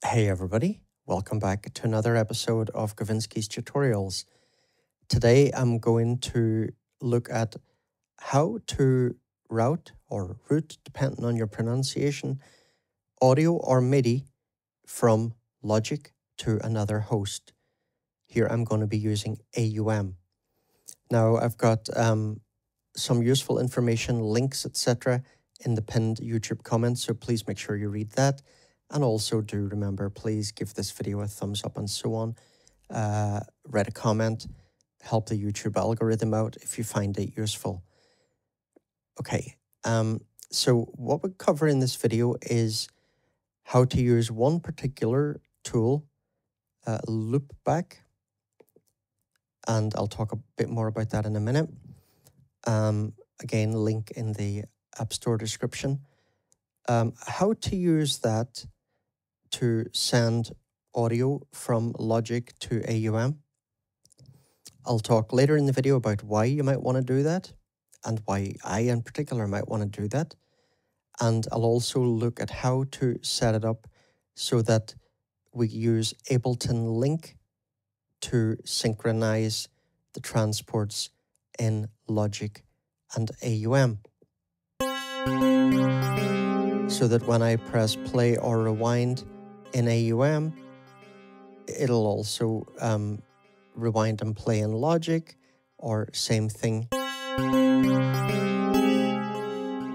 Hey everybody, welcome back to another episode of Gavinsky's Tutorials. Today I'm going to look at how to route, depending on your pronunciation, audio or Midi from Logic to another host. Here I'm going to be using AUM. Now I've got some useful information, links, etc. in the pinned YouTube comments, so please make sure you read that. And also do remember, please give this video a thumbs up and so on. Write a comment, help the YouTube algorithm out if you find it useful. Okay, so what we cover in this video is how to use one particular tool, Loopback. And I'll talk a bit more about that in a minute. Again, link in the App Store description. How to use that to send audio from Logic to AUM. I'll talk later in the video about why you might want to do that and why I in particular might want to do that. And I'll also look at how to set it up so that we use Ableton Link to synchronize the transports in Logic and AUM. So that when I press play or rewind in AUM, it'll also rewind and play in Logic, or same thing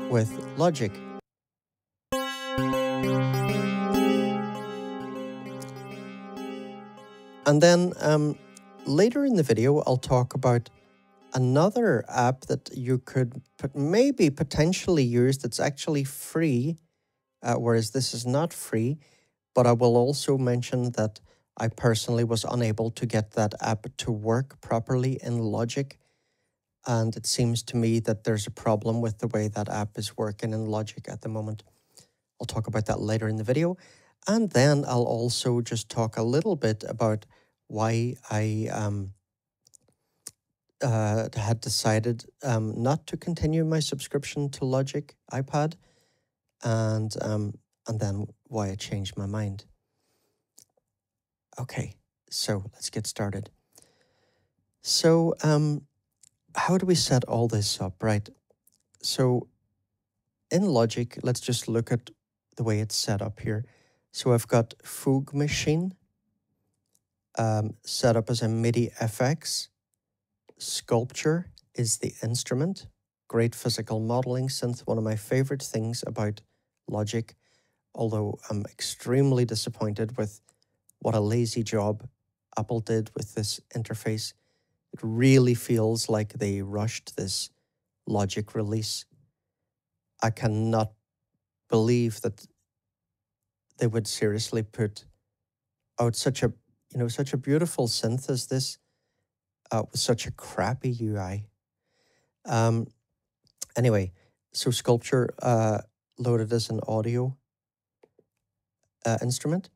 with Logic. And then later in the video, I'll talk about another app that you could maybe potentially use that's actually free, whereas this is not free. But I will also mention that I personally was unable to get that app to work properly in Logic. And it seems to me that there's a problem with the way that app is working in Logic at the moment. I'll talk about that later in the video. And then I'll also just talk a little bit about why I had decided not to continue my subscription to Logic iPad, and then why I changed my mind. Okay, so let's get started. So how do we set all this up, right? So in Logic, let's just look at the way it's set up here. So I've got Fugue Machine set up as a MIDI FX. Sculpture is the instrument. Great physical modeling synth, one of my favorite things about Logic, although I'm extremely disappointed with what a lazy job Apple did with this interface. It really feels like they rushed this Logic release. I cannot believe that they would seriously put out such a beautiful synth as this with such a crappy UI. Anyway, so Sculpture loaded as an audio instrument.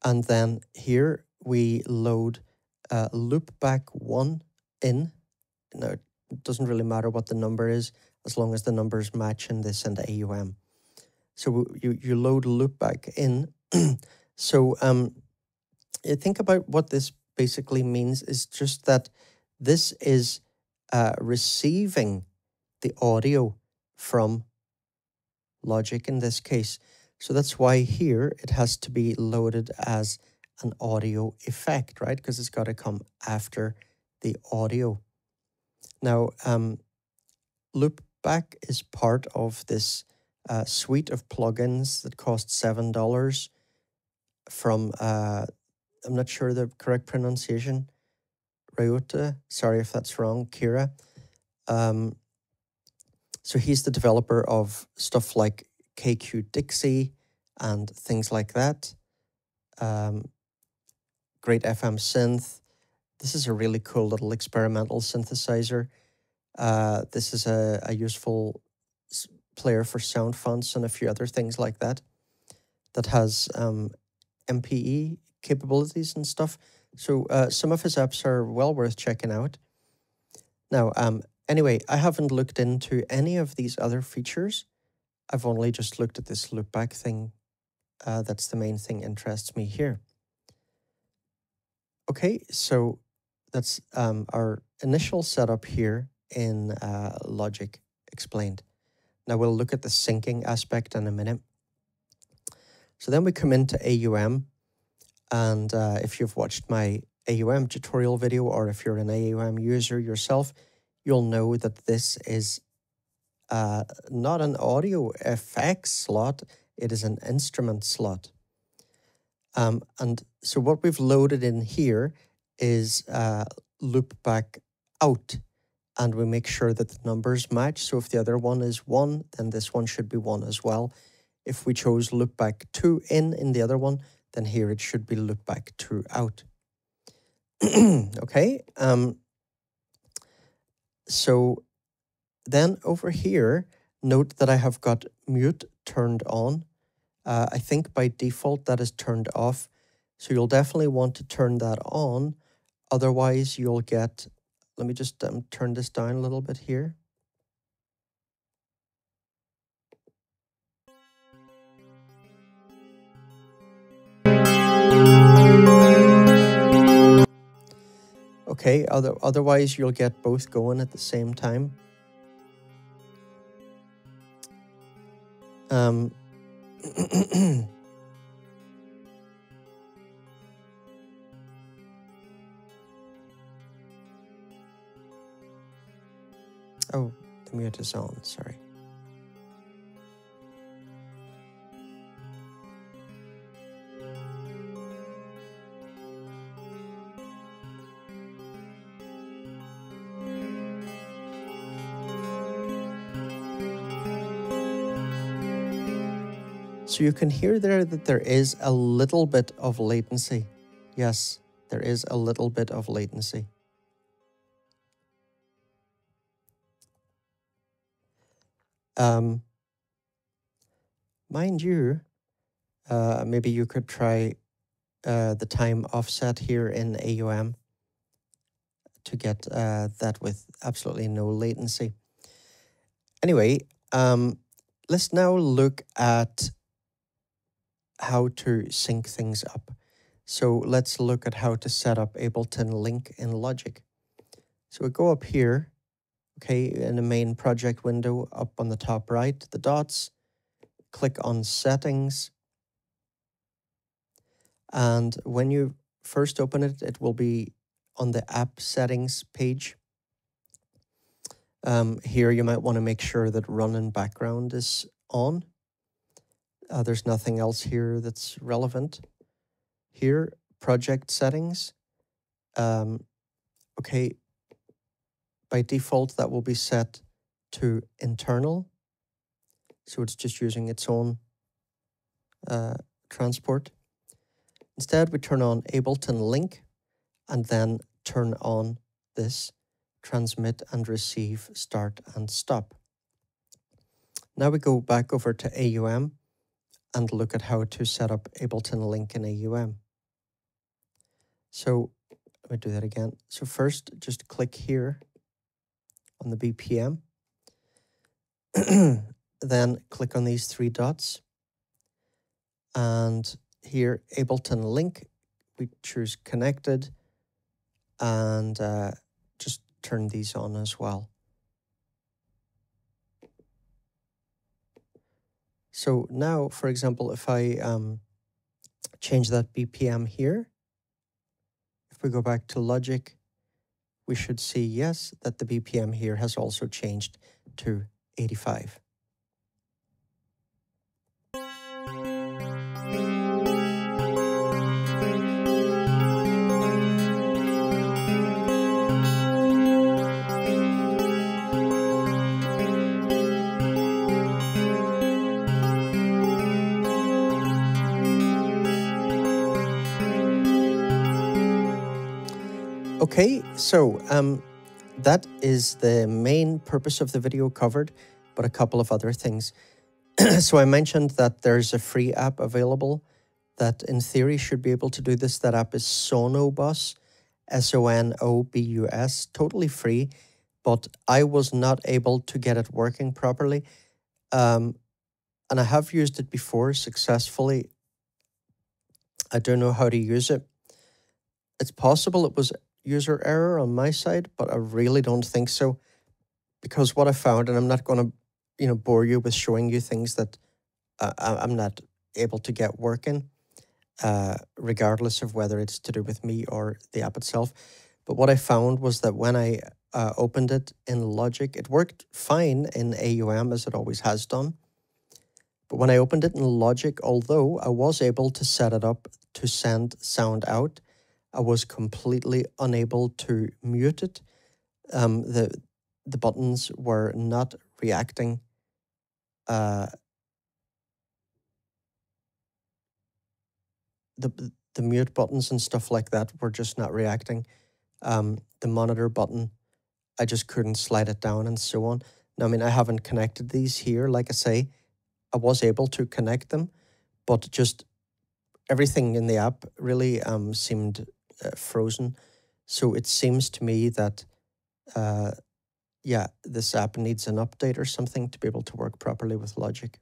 And then here we load Loopback 1 in. Now, it doesn't really matter what the number is, as long as the numbers match in this and AUM. So you load Loopback in. So you think about what this basically means is just that this is receiving the audio from Logic in this case. So that's why here it has to be loaded as an audio effect, right? Because it's got to come after the audio. Now, Loopback is part of this suite of plugins that cost $7 from, I'm not sure the correct pronunciation, Ryota, sorry if that's wrong, Kira. So he's the developer of stuff like KQ Dixie and things like that. Great FM synth. This is a really cool little experimental synthesizer. This is a useful player for sound fonts and a few other things like that. That has MPE capabilities and stuff. So some of his apps are well worth checking out. Now, anyway, I haven't looked into any of these other features. I've only just looked at this Loopback thing That's the main thing interests me here. Okay, so that's our initial setup here in Logic explained. Now we'll look at the syncing aspect in a minute. So then we come into AUM, and if you've watched my AUM tutorial video, or if you're an AUM user yourself, you'll know that this is not an audio effects slot, it is an instrument slot. And so what we've loaded in here is Loopback out, and we make sure that the numbers match. So if the other one is 1, then this one should be 1 as well. If we chose Loopback 2 in the other one, then here it should be Loopback 2 out. Okay, so then over here, note that I have got mute turned on. I think by default that is turned off. So you'll definitely want to turn that on. Otherwise you'll get, let me just turn this down a little bit here. Okay, otherwise you'll get both going at the same time. Oh, the mute is on, sorry. So you can hear there that there is a little bit of latency. Yes, there is a little bit of latency. Mind you, maybe you could try the time offset here in AUM to get that with absolutely no latency. Anyway, let's now look at how to sync things up. So let's look at how to set up Ableton Link in Logic. So we go up here, okay, in the main project window up on the top right, the dots, click on Settings. And when you first open it, it will be on the App Settings page. Here you might want to make sure that Run in Background is on. There's nothing else here that's relevant. Here, project settings. Okay, by default that will be set to internal. So it's just using its own transport. Instead, we turn on Ableton Link and then turn on this transmit and receive, start and stop. Now we go back over to AUM and look at how to set up Ableton Link in AUM. So let me do that again. So first, just click here on the BPM. Then click on these 3 dots. And here, Ableton Link, we choose connected and just turn these on as well. So now, for example, if I change that BPM here, if we go back to Logic, we should see, yes, that the BPM here has also changed to 85. Okay, so that is the main purpose of the video covered, but a couple of other things. So I mentioned that there's a free app available that in theory should be able to do this. That app is Sonobus, S-O-N-O-B-U-S, totally free, but I was not able to get it working properly. And I have used it before successfully I don't know how to use it. It's possible it was user error on my side, but I really don't think so. Because what I found, and I'm not going to, bore you with showing you things that I'm not able to get working, regardless of whether it's to do with me or the app itself. But what I found was that when I opened it in Logic, it worked fine in AUM as it always has done. But when I opened it in Logic, although I was able to set it up to send sound out, I was completely unable to mute it. The buttons were not reacting. The mute buttons and stuff like that were just not reacting. The monitor button, I just couldn't slide it down and so on. Now, I mean, I haven't connected these here. Like I say, I was able to connect them, but just everything in the app really seemed frozen. So it seems to me that, yeah, this app needs an update or something to be able to work properly with Logic.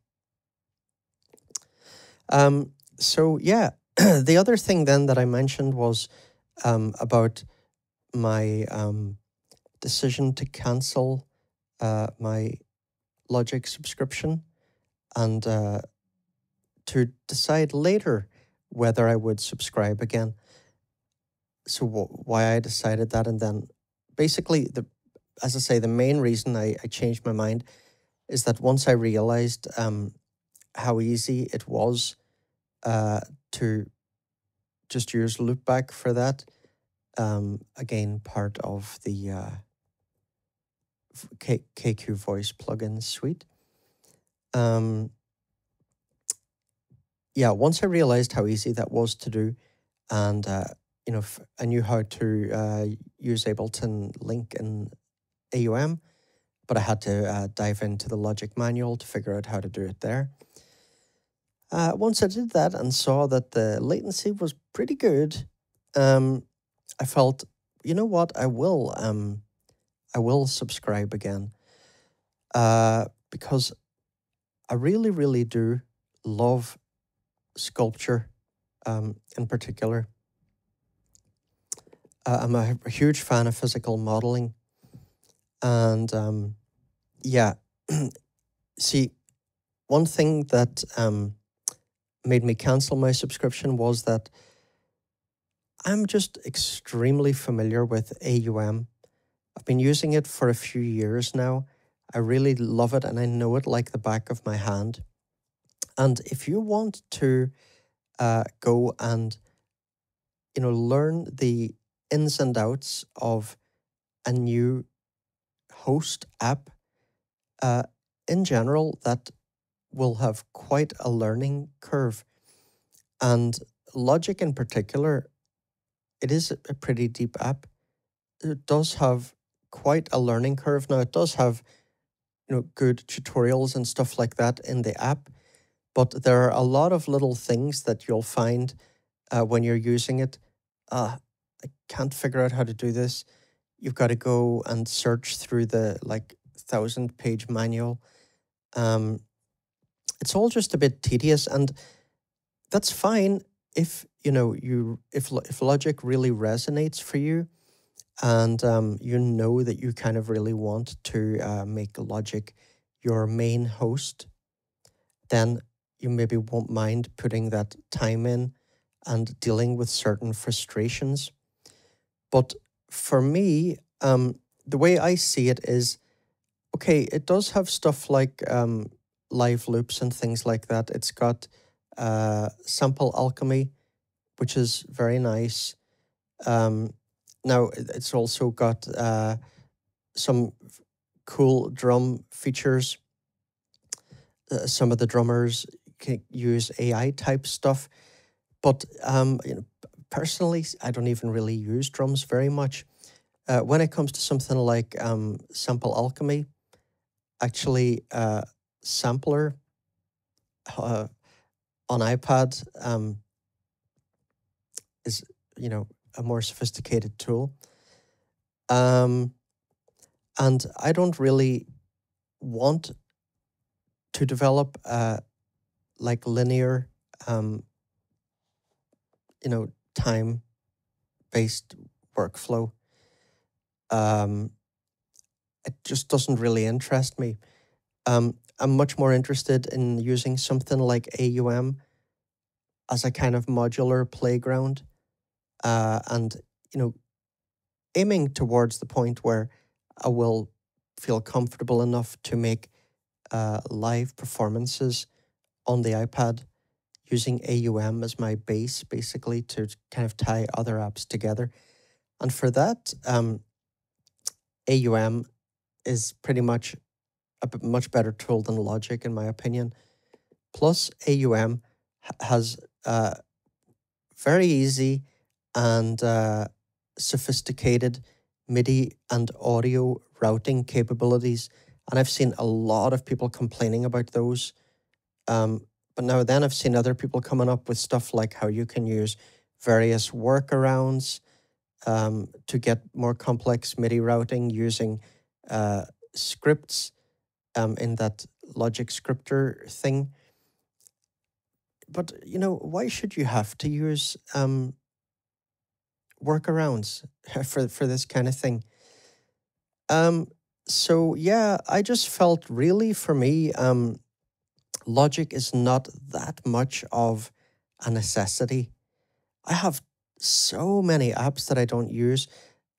So yeah, the other thing then that I mentioned was about my decision to cancel my Logic subscription and to decide later whether I would subscribe again. So why I decided that, and then basically, as I say, the main reason I changed my mind is that once I realized how easy it was to just use Loopback for that, again, part of the KQ Voice plugin suite. Yeah, once I realized how easy that was to do, and I knew how to use Ableton Link in AUM, but I had to dive into the Logic manual to figure out how to do it there. Once I did that and saw that the latency was pretty good, I felt, you know what, I will subscribe again, because I really, really do love sculpture, in particular. I'm a huge fan of physical modeling, and yeah, see, one thing that made me cancel my subscription was that I'm just extremely familiar with AUM. I've been using it for a few years now. I really love it and I know it like the back of my hand. And if you want to go and, learn the ins and outs of a new host app, in general, that will have quite a learning curve. And Logic in particular, it is a pretty deep app. It does have quite a learning curve. Now, it does have, good tutorials and stuff like that in the app, but there are a lot of little things that you'll find when you're using it. I can't figure out how to do this. You've got to go and search through the 1,000-page manual. It's all just a bit tedious, and that's fine if if Logic really resonates for you, and you know that you kind of really want to make Logic your main host. Then you maybe won't mind putting that time in and dealing with certain frustrations. But for me, the way I see it is, okay, it does have stuff like live loops and things like that. It's got sample alchemy, which is very nice. Now, it's also got some cool drum features. Some of the drummers can use AI type stuff, but personally, I don't even really use drums very much. When it comes to something like sample alchemy, actually, Sampler on iPad is a more sophisticated tool, and I don't really want to develop linear time-based workflow. It just doesn't really interest me. I'm much more interested in using something like AUM as a kind of modular playground, and aiming towards the point where I will feel comfortable enough to make live performances on the iPad using AUM as my base, basically, to kind of tie other apps together. And for that, AUM is pretty much a much better tool than Logic, in my opinion. Plus, AUM has very easy and sophisticated Midi and audio routing capabilities. And I've seen a lot of people complaining about those. But now then I've seen other people coming up with stuff like how you can use various workarounds to get more complex MIDI routing using scripts in that Logic scripter thing. But, why should you have to use workarounds for this kind of thing? So, yeah, I just felt really, for me, Logic is not that much of a necessity. I have so many apps that I don't use.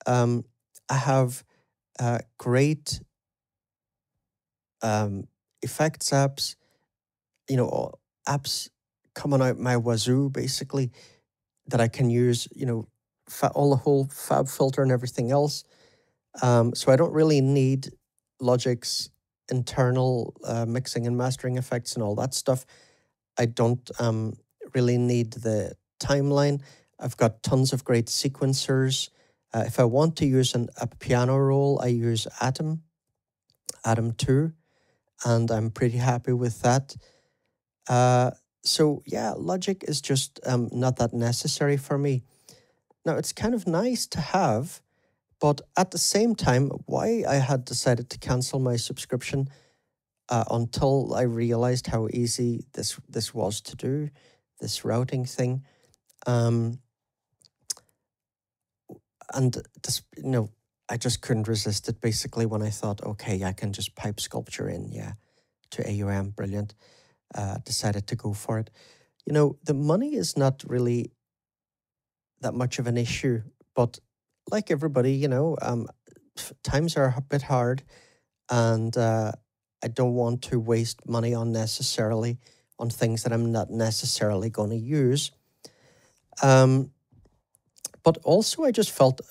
I have great effects apps, apps coming out my wazoo, basically, that I can use, all the whole Fab filter and everything else. So I don't really need Logic's internal mixing and mastering effects and all that stuff. I don't really need the timeline. I've got tons of great sequencers. If I want to use a piano roll, I use Atom 2, and I'm pretty happy with that. So yeah, Logic is just not that necessary for me. Now, it's kind of nice to have, but at the same time, why I had decided to cancel my subscription until I realized how easy this was to do, this routing thing. And this, I just couldn't resist it, basically, when I thought, okay, I can just pipe Sculpture in, to AUM, brilliant. Decided to go for it. The money is not really that much of an issue, but like everybody, times are a bit hard, and I don't want to waste money unnecessarily on things that I'm not necessarily going to use. But also I just felt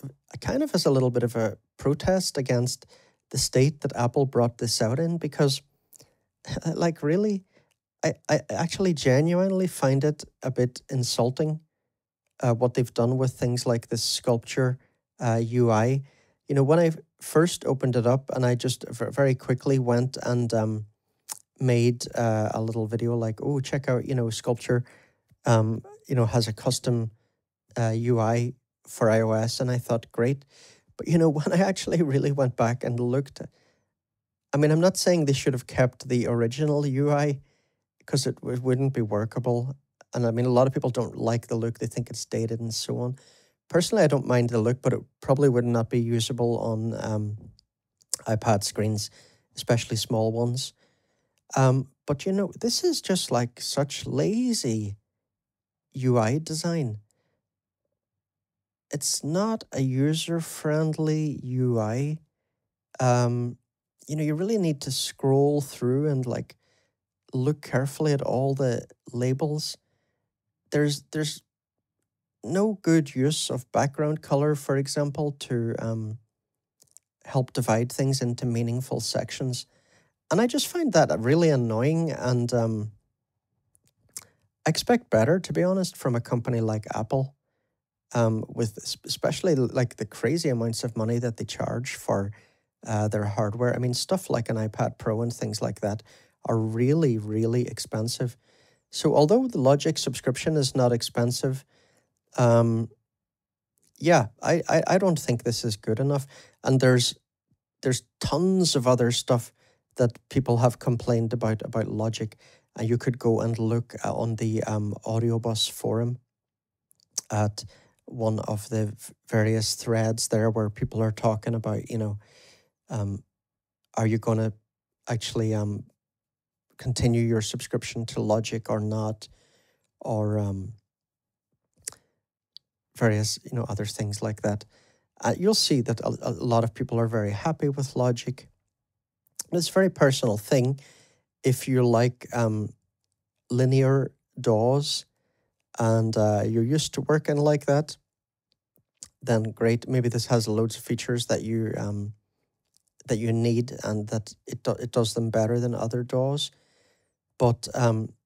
kind of as a little bit of a protest against the state that Apple brought this out in, because like really, I actually genuinely find it a bit insulting what they've done with things like this Sculpture UI. When I first opened it up, and I just very quickly went and made a little video like, oh, check out, Sculpture, has a custom UI for iOS, and I thought, great. But, when I actually really went back and looked, I'm not saying they should have kept the original UI, because it wouldn't be workable. And a lot of people don't like the look. They think it's dated and so on. Personally, I don't mind the look, but it probably would not be usable on iPad screens, especially small ones. But, this is just like such lazy UI design. It's not a user-friendly UI. You really need to scroll through and like look carefully at all the labels. There's no good use of background color, for example, to help divide things into meaningful sections. And I just find that really annoying, and I expect better, to be honest, from a company like Apple, with especially like the crazy amounts of money that they charge for their hardware. Stuff like an iPad Pro and things like that are really, really expensive. So although the Logic subscription is not expensive, yeah, I don't think this is good enough. And there's tons of other stuff that people have complained about Logic. And you could go and look on the Audiobus forum at one of the various threads there where people are talking about, are you going to actually continue your subscription to Logic or not, or various other things like that. You'll see that a lot of people are very happy with Logic. It's a very personal thing. If you like linear DAWs and you're used to working like that, then great. Maybe this has loads of features that you need, and that it does them better than other DAWs. But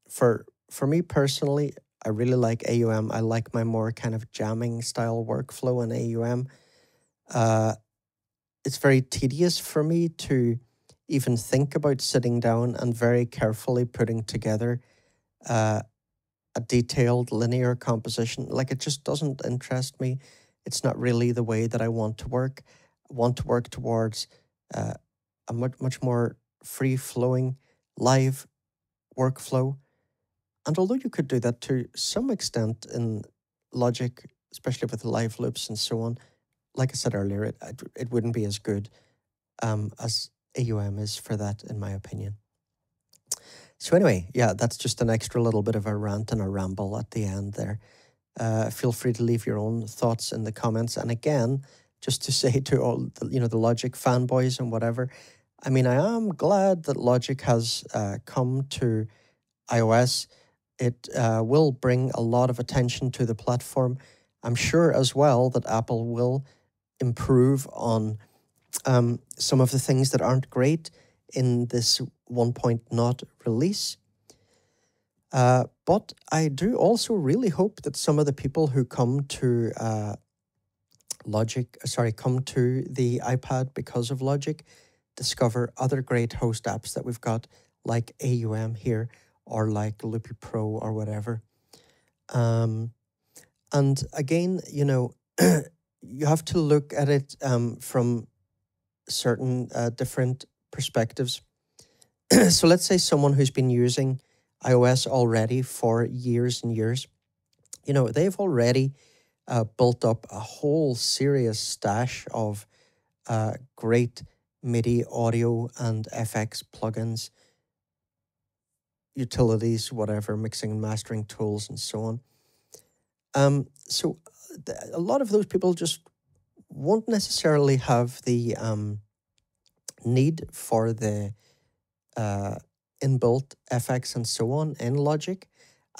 for me personally, I really like AUM. I like my more kind of jamming style workflow in AUM. It's very tedious for me to even think about sitting down and very carefully putting together a detailed linear composition. Like, it just doesn't interest me. It's not really the way that I want to work. I want to work towards a much more free-flowing live workflow. And although you could do that to some extent in Logic, especially with live loops and so on, like I said earlier, it wouldn't be as good as AUM is for that, in my opinion. So anyway, yeah, that's just an extra little bit of a rant and a ramble at the end there. Feel free to leave your own thoughts in the comments. And again, just to say to all the Logic fanboys and whatever, I mean, I am glad that Logic has come to iOS. It will bring a lot of attention to the platform. I'm sure as well that Apple will improve on some of the things that aren't great in this 1.0 release. But I do also really hope that some of the people who come to come to the iPad because of Logic, discover other great host apps that we've got, like AUM here, or like Loopy Pro or whatever. And again, you have to look at it from certain different perspectives. So let's say someone who's been using iOS already for years and years, they've already built up a whole serious stash of great Midi audio and FX plugins, utilities, whatever, mixing and mastering tools, and so on. So a lot of those people just won't necessarily have the need for the inbuilt FX and so on in Logic,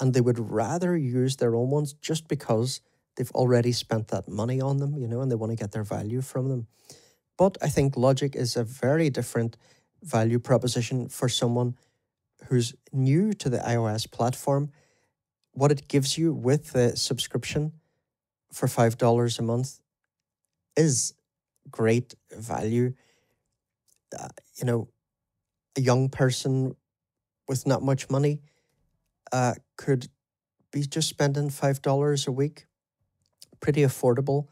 and they would rather use their own ones just because they've already spent that money on them, and they want to get their value from them. But I think Logic is a very different value proposition for someone who's new to the iOS platform. What it gives you with the subscription for $5 a month is great value. A young person with not much money could be just spending $5 a week, pretty affordable,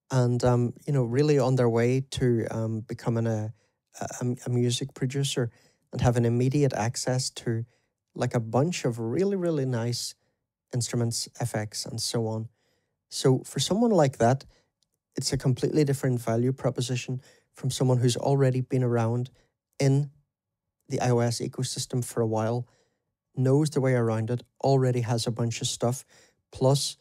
and really on their way to becoming a music producer and having immediate access to like a bunch of really, really nice instruments, FX, and so on. So for someone like that, it's a completely different value proposition from someone who's already been around in the iOS ecosystem for a while, knows the way around it, already has a bunch of stuff, plus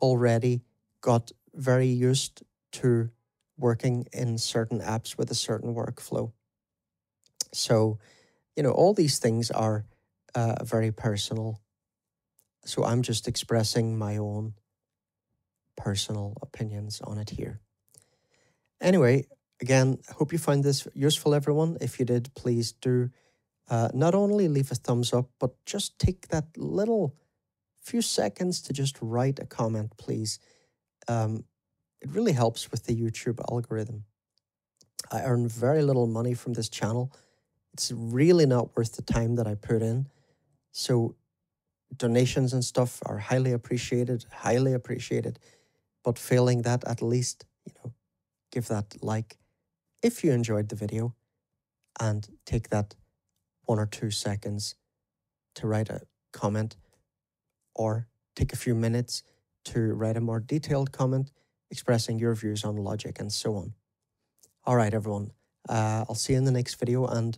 already got very used to working in certain apps with a certain workflow. So, all these things are very personal. So I'm just expressing my own personal opinions on it here. Anyway, again, I hope you find this useful, everyone. If you did, please do not only leave a thumbs up, but just take that little few seconds to just write a comment, please. It really helps with the YouTube algorithm. I earn very little money from this channel. It's really not worth the time that I put in. So donations and stuff are highly appreciated. But failing that, at least, give that like if you enjoyed the video, and take that 1 or 2 seconds to write a comment, or take a few minutes to write a more detailed comment expressing your views on Logic and so on. All right, everyone. I'll see you in the next video, and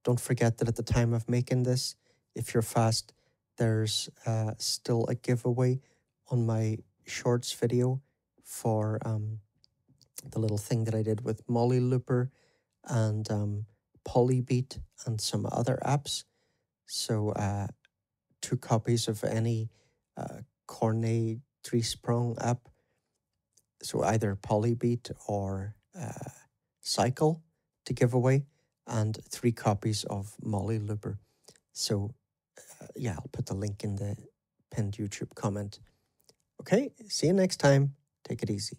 don't forget that at the time of making this, if you're fast, there's still a giveaway on my shorts video for the little thing that I did with Molly Looper and Polybeat and some other apps. So 2 copies of any Cornet 3-sprung app, so either Polybeat or Cycle to give away, and 3 copies of Molly Looper. So yeah, I'll put the link in the pinned YouTube comment. Okay, see you next time. Take it easy.